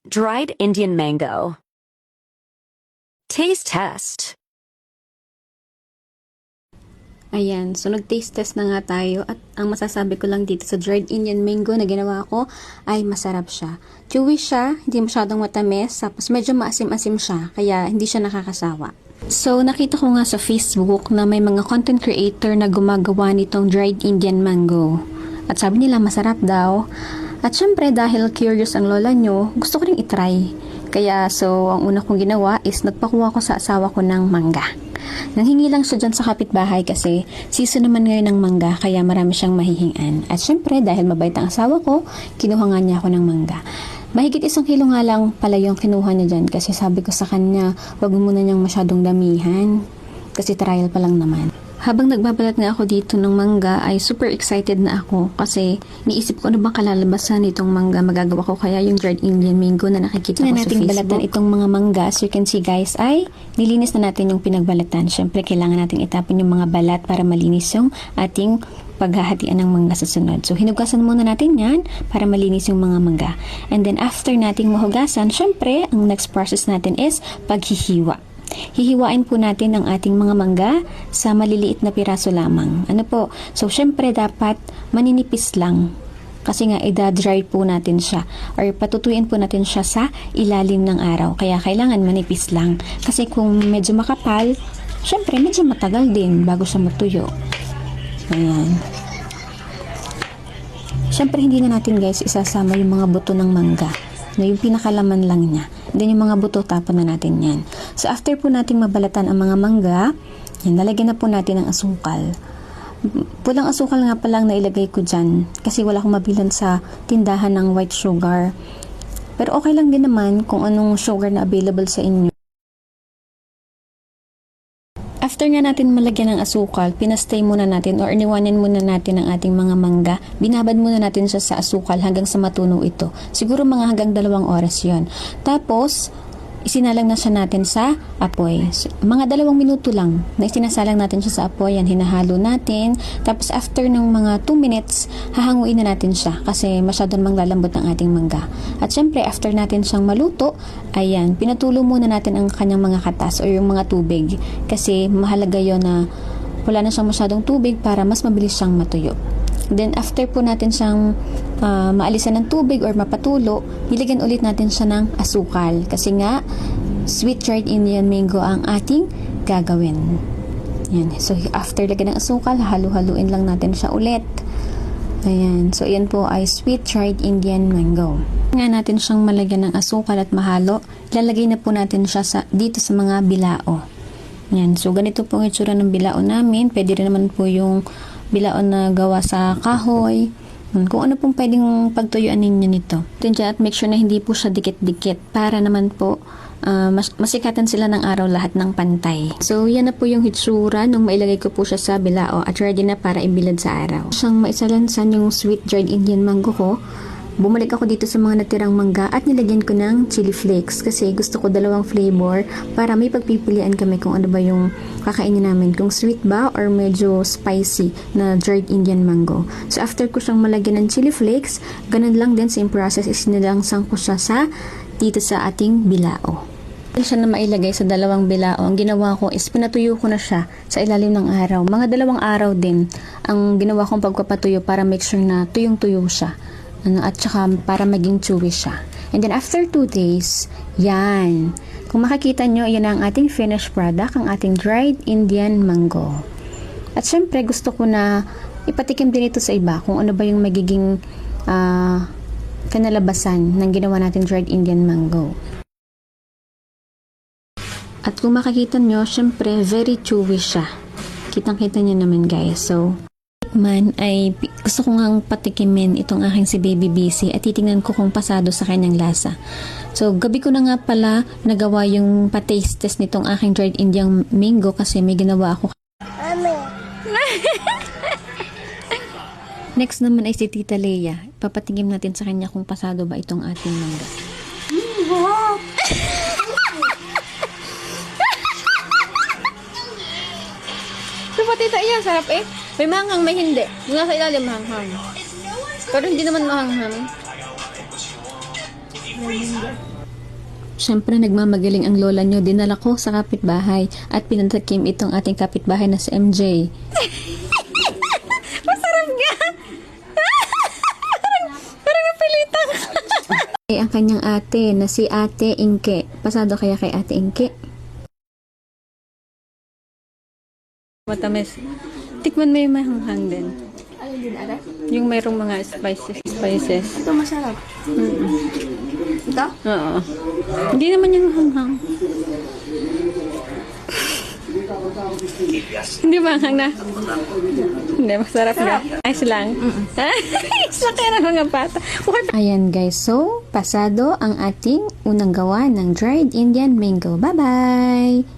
Dried Indian mango. Taste test. Ayan, so nag-taste test na nga tayo at ang masasabi ko lang dito sa dried Indian mango na ginawa ko ay masarap siya. Chewy siya, hindi masyadong matamis, tapos medyo maasim-asim siya, kaya hindi siya nakakasawa. So, nakita ko nga sa Facebook na may mga content creator na gumagawa nitong dried Indian mango. At sabi nila masarap daw. At syempre, dahil curious ang lola nyo, gusto ko rin itry. Kaya, so, ang una kong ginawa is nagpakuha ko sa asawa ko ng mangga. Nanghingi lang siya dyan sa kapitbahay kasi season naman ngayon ng mangga kaya marami siyang mahihingan. At syempre, dahil mabait ang asawa ko, kinuha nga niya ako ng mangga. Mahigit 1 kilo nga lang pala yung kinuha niya dyan kasi sabi ko sa kanya, wag mo muna niyang masyadong damihan kasi trial pa lang naman. Habang nagbabalat nga ako dito ng mangga ay super excited na ako kasi niisip ko ano bang kalalabasan nitong mangga magagawa ko kaya yung dried Indian mango na nakikita ko sa Facebook. Balatan itong mga mangga. As you can see guys ay nilinis na natin yung pinagbalatan. Syempre kailangan natin itapon yung mga balat para malinis yung ating paghahatian ng mangga sa sunod. So hinugasan muna natin yan para malinis yung mga mangga. And then after nating mahugasan, syempre ang next process natin is paghihiwa. Hihiwain po natin ang ating mga mangga sa maliliit na piraso lamang. Ano po? So, syempre dapat maninipis lang. Kasi nga, i-dry po natin siya. Or patutuyin po natin siya sa ilalim ng araw. Kaya kailangan manipis lang. Kasi kung medyo makapal, syempre medyo matagal din bago siya matuyo. Ayan. Syempre hindi na natin guys isasama yung mga buto ng mangga. No, yung pinakalaman lang niya. Then yung mga buto, tapon na natin yan. So after po nating mabalatan ang mga mangga, yan, lalagyan na po natin ng asukal. Pulang asukal nga pa lang na ilagay ko dyan kasi wala akong mabilan sa tindahan ng white sugar. Pero okay lang din naman kung anong sugar na available sa inyo. After nga natin malagyan ng asukal, pinastay muna natin or iniwanan muna natin ang ating mga mangga. Binabad muna natin siya sa asukal hanggang sa matunaw ito. Siguro mga hanggang 2 oras yon. Tapos, isinalang na siya natin sa apoy. So, mga 2 minuto lang na isinasalang natin siya sa apoy. Yan, hinahalo natin. Tapos after ng mga 2 minutes, hahanguin na natin siya kasi masyadong manglalambot ang ating mangga. At syempre, after natin siyang maluto, ayan, pinatulo muna natin ang kanyang mga katas o yung mga tubig. Kasi mahalaga yon na wala na siyang masyadong tubig para mas mabilis siyang matuyo. Then after po natin siyang maalisan ng tubig or mapatulo, nilagyan ulit natin siya ng asukal kasi nga sweet dried Indian mango ang ating gagawin. Yan. So after lagyan ng asukal, halu-haluin lang natin siya ulit. Ayan. So yan po ay sweet dried Indian mango. Nga natin siyang malagyan ng asukal at mahalo, ilalagay na po natin siya dito sa mga bilao. Yan. So ganito po ang itsura ng bilao namin. Pwede rin naman po yung bilaon na gawa sa kahoy. Kung ano pong pwedeng pagtuyuan ninyo nito. At make sure na hindi po siya dikit-dikit para naman po masikatan sila ng araw lahat ng pantay. So, yan na po yung hitsura nung mailagay ko po siya sa bilao at ready na para ibilad sa araw. Siyang maisalansan yung sweet dried Indian mango ko. Bumalik ako dito sa mga natirang mangga at nilagyan ko ng chili flakes kasi gusto ko 2 flavor para may pagpipilian kami kung ano ba yung kakainin namin. Kung sweet ba or medyo spicy na dried Indian mango. So after ko siyang malagyan ng chili flakes, ganun lang din same process is nilangsang ko siya dito sa ating bilao. Siya na mailagay sa 2 bilao. Ang ginawa ko is pinatuyo ko na siya sa ilalim ng araw. Mga 2 araw din ang ginawa kong pagpapatuyo para make sure na tuyong-tuyo siya. At saka para maging chewy siya. And then after 2 days, yan. Kung makikita nyo, yan ang ating finished product, ang ating dried Indian mango. At syempre, gusto ko na ipatikim din ito sa iba kung ano ba yung magiging kanalabasan ng ginawa natin dried Indian mango. At kung makikita nyo, syempre, very chewy siya. Kitang-kita nyo naman guys. So, ay gusto ko ngang patikimin itong aking si Baby BC at titingnan ko kung pasado sa kanyang lasa. So, gabi ko na nga pala nagawa yung pa-taste test nitong aking dried Indian mango kasi may ginawa ako. Next naman ay si Tita Leia. Papatingin natin sa kanya kung pasado ba itong ating mangga. Diba tita, yan, sarap eh. May mahanghang, may hindi. Yung nasa ilalim mahanghang. Pero hindi naman mahanghang. Siyempre, nagmamagaling ang lola nyo. Dinala ko sa kapitbahay at pinatakim itong ating kapitbahay na si MJ. Masarap nga! parang napilitan. Ay, ang kanyang ate na si Ate Inke. Pasado kaya kay Ate Inke? Matamis. Tikman mo yung mahanghang din. Yung mayroong mga spices. Ito masarap. Ito? Oo. Hindi naman yung hanghang. Hindi ba hanghang na? Hindi, masarap nga. Ayos lang. Ayos lang kaya ng mga bata. Ayan guys, so pasado ang ating unang gawa ng dried Indian mango. Bye-bye!